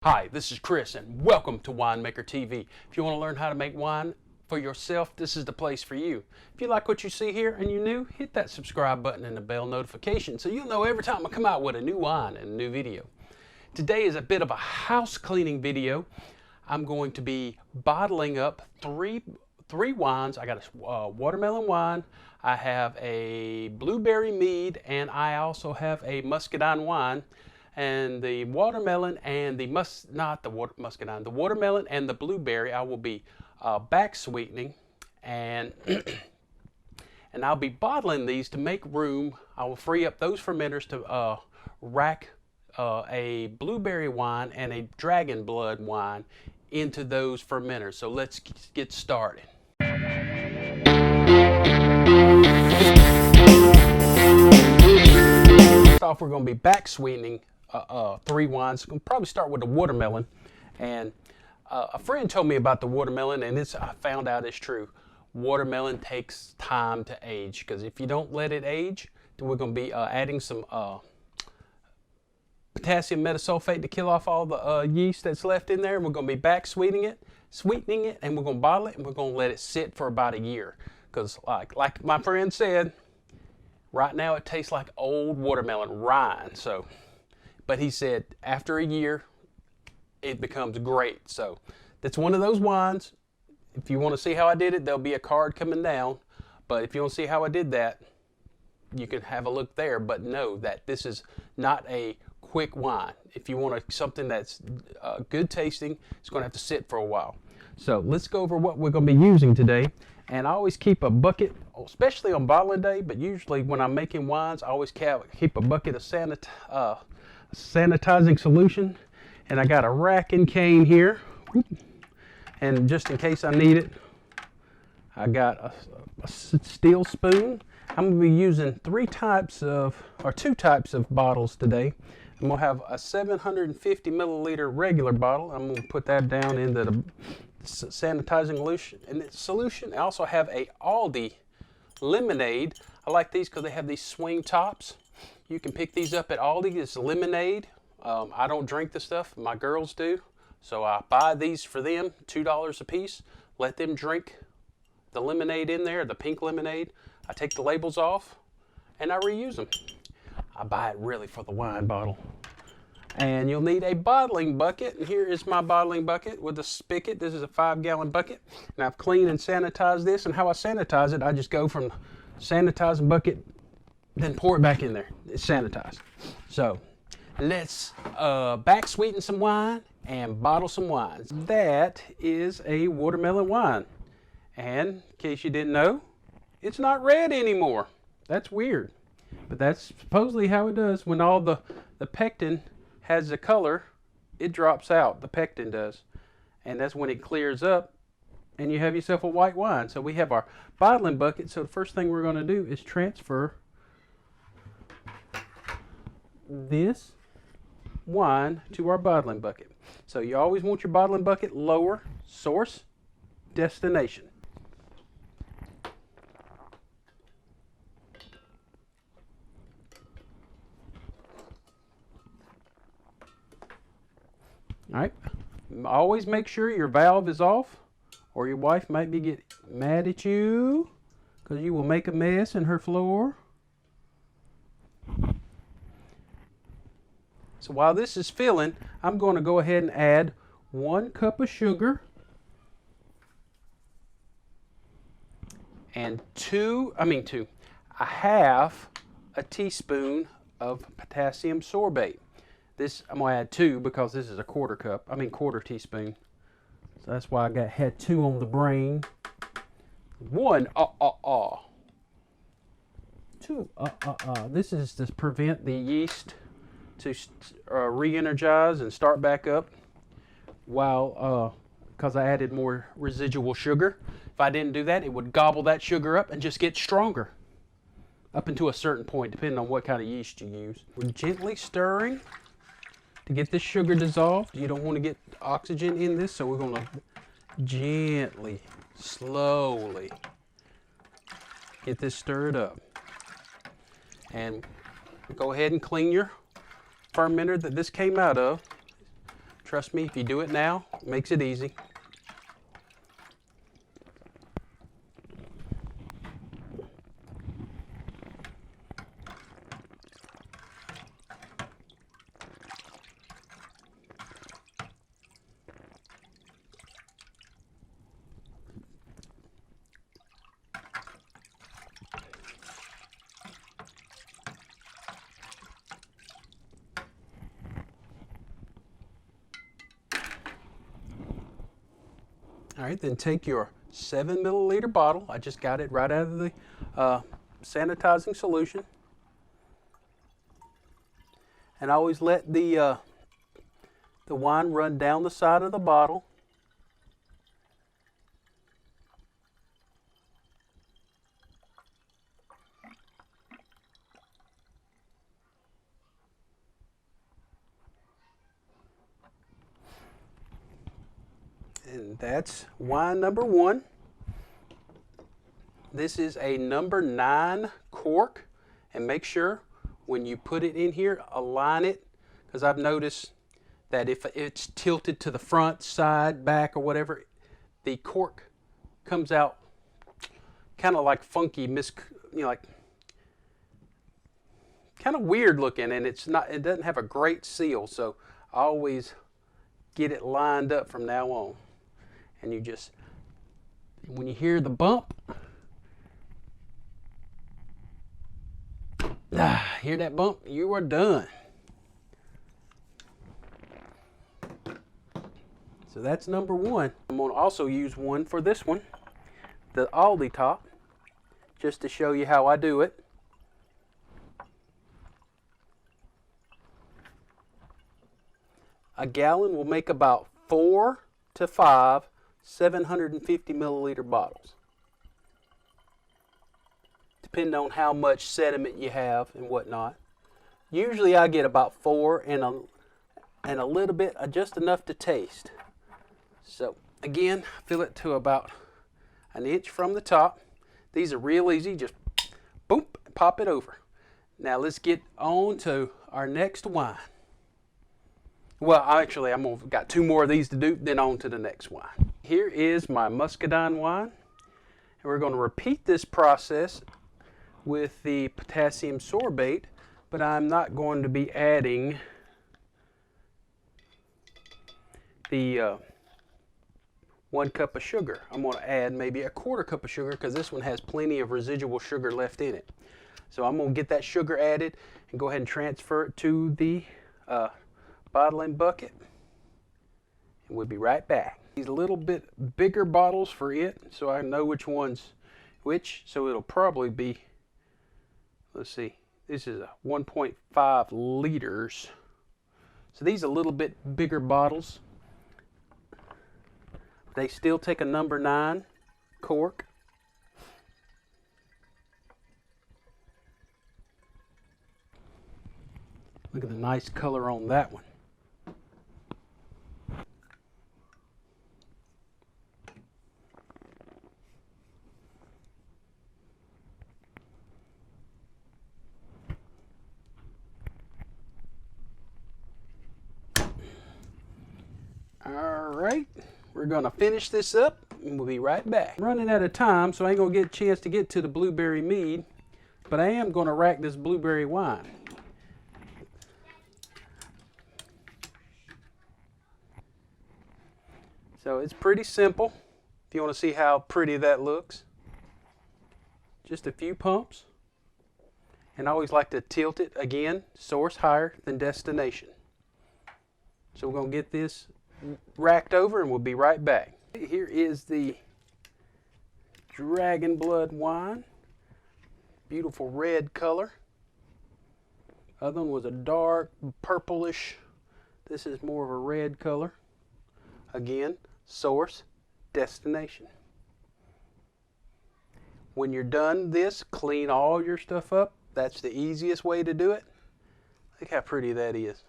Hi, this is Chris and welcome to Winemaker TV. If you want to learn how to make wine for yourself, this is the place for you. If you like what you see here and you're new, hit that subscribe button and the bell notification so you'll know every time I come out with a new wine and a new video. Today is a bit of a house cleaning video. I'm going to be bottling up three wines. I got a watermelon wine, I have a blueberry mead, and I also have a muscadine wine. And the watermelon and the the watermelon and the blueberry I will be back sweetening, and and I'll be bottling these to make room. I will free up those fermenters to rack a blueberry wine and a dragon blood wine into those fermenters. So let's get started. First off, we're going to be back sweetening three wines. We'll probably start with the watermelon. And a friend told me about the watermelon, and I found out it's true. Watermelon takes time to age, because if you don't let it age, then we're going to be adding some potassium metasulfate to kill off all the yeast that's left in there. And we're going to be back sweetening it, and we're going to bottle it, and we're going to let it sit for about a year. Because like my friend said, right now it tastes like old watermelon rind. So, but he said after a year it becomes great. So that's one of those wines. If you want to see how I did it, there'll be a card coming down. But if you want to see how I did that, you can have a look there. But know that this is not a quick wine. If you want something that's good tasting, it's going to have to sit for a while. So let's go over what we're going to be using today. And I always keep a bucket, especially on bottling day, but usually when I'm making wines, I always keep a bucket of sanitizing solution. And I got a rack and cane here. And just in case I need it, I got a steel spoon. I'm going to be using two types of bottles today. I'm going to have a 750 milliliter regular bottle. I'm going to put that down into the sanitizing solution. I also have a Aldi lemonade. I like these because they have these swing tops. You can pick these up at Aldi. It's lemonade. I don't drink the stuff. My girls do. So I buy these for them, $2 a piece. Let them drink the lemonade in there, the pink lemonade. I take the labels off and I reuse them. I buy it really for the wine bottle. And you'll need a bottling bucket. And here is my bottling bucket with a spigot. This is a 5-gallon bucket. And I've cleaned and sanitized this. And how I sanitize it, I just go from sanitizing bucket, then pour it back in there. It's sanitized. So let's back sweeten some wine and bottle some wines. That is a watermelon wine. And in case you didn't know, it's not red anymore. That's weird. But that's supposedly how it does. When all the pectin has the color, it drops out. The pectin does. And that's when it clears up and you have yourself a white wine. So we have our bottling bucket. So the first thing we're going to do is transfer this wine to our bottling bucket. So you always want your bottling bucket lower, source, destination. All right, always make sure your valve is off, or your wife might get mad at you because you will make a mess in her floor. So while this is filling, I'm going to go ahead and add 1 cup of sugar and a half a teaspoon of potassium sorbate. This I'm going to add 2 because this is a quarter teaspoon. So that's why I had 2 on the brain. 1 2 This is to prevent the yeast to re-energize and start back up, while because I added more residual sugar. If I didn't do that, it would gobble that sugar up and just get stronger up until a certain point, depending on what kind of yeast you use. We're gently stirring to get this sugar dissolved. You don't want to get oxygen in this, so we're going to gently, slowly get this stirred up. And go ahead and clean your fermenter that this came out of. Trust me, if you do it now, it makes it easy. All right, then take your 7 milliliter bottle. I just got it right out of the sanitizing solution. And I always let the wine run down the side of the bottle. And that's wine number 1. This is a number 9 cork, and make sure when you put it in here, align it, because I've noticed that if it's tilted to the front, side, back, or whatever, the cork comes out kind of like funky, like kind of weird looking, and it doesn't have a great seal. So I always get it lined up from now on. And you just, when you hear the bump, hear that bump, you are done. So that's number 1. I'm going to also use one for this one, the Aldi top, just to show you how I do it. A gallon will make about 4 to 5 750 milliliter bottles, depending on how much sediment you have and whatnot. Usually I get about 4 and a little bit, just enough to taste. So again, fill it to about an inch from the top. These are real easy, just boom, pop it over. Now let's get on to our next wine. Well, actually, got 2 more of these to do, then on to the next wine. Here is my Muscadine wine, and we're going to repeat this process with the potassium sorbate, but I'm not going to be adding the 1 cup of sugar. I'm going to add maybe a 1/4 cup of sugar, because this one has plenty of residual sugar left in it. So I'm going to get that sugar added and go ahead and transfer it to the bottling bucket, and we'll be right back. These a little bit bigger bottles for it, so I know which one's which. So it'll probably be, let's see, this is a 1.5 liters. So these are a little bit bigger bottles. They still take a number 9 cork. Look at the nice color on that one. Alright, we're going to finish this up and we'll be right back. I'm running out of time, so I ain't going to get a chance to get to the blueberry mead, but I am going to rack this blueberry wine. So it's pretty simple, if you want to see how pretty that looks. Just a few pumps, and I always like to tilt it again, source higher than destination. So we're going to get this racked over and we'll be right back. Here is the Dragon Blood wine. Beautiful red color. Other one was a dark purplish. This is more of a red color. Again, source, destination. When you're done this, clean all your stuff up. That's the easiest way to do it. Look how pretty that is.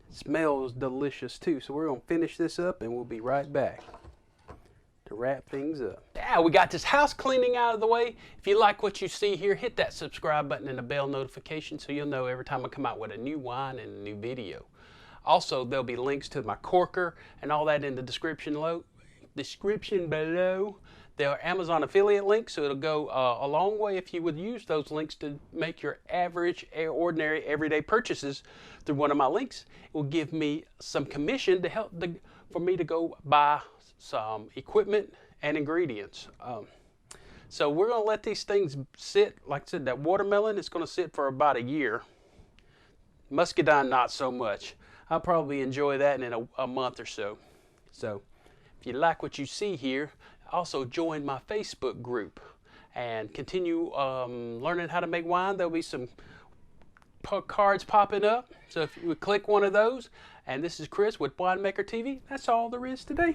It smells delicious too. So we're going to finish this up and we'll be right back to wrap things up. Now we got this house cleaning out of the way. If you like what you see here, hit that subscribe button and the bell notification so you'll know every time I come out with a new wine and a new video. Also, there'll be links to my corker and all that in the description below. There are Amazon affiliate links, so it'll go a long way if you would use those links to make your average, ordinary, everyday purchases through one of my links. It will give me some commission to help for me to go buy some equipment and ingredients. So we're going to let these things sit. Like I said, that watermelon is going to sit for about a year. Muscadine, not so much. I'll probably enjoy that in a month or so. So if you like what you see here, also join my Facebook group and continue learning how to make wine. There'll be some cards popping up. So if you would click one of those, and this is Chris with Winemaker TV. That's all there is today.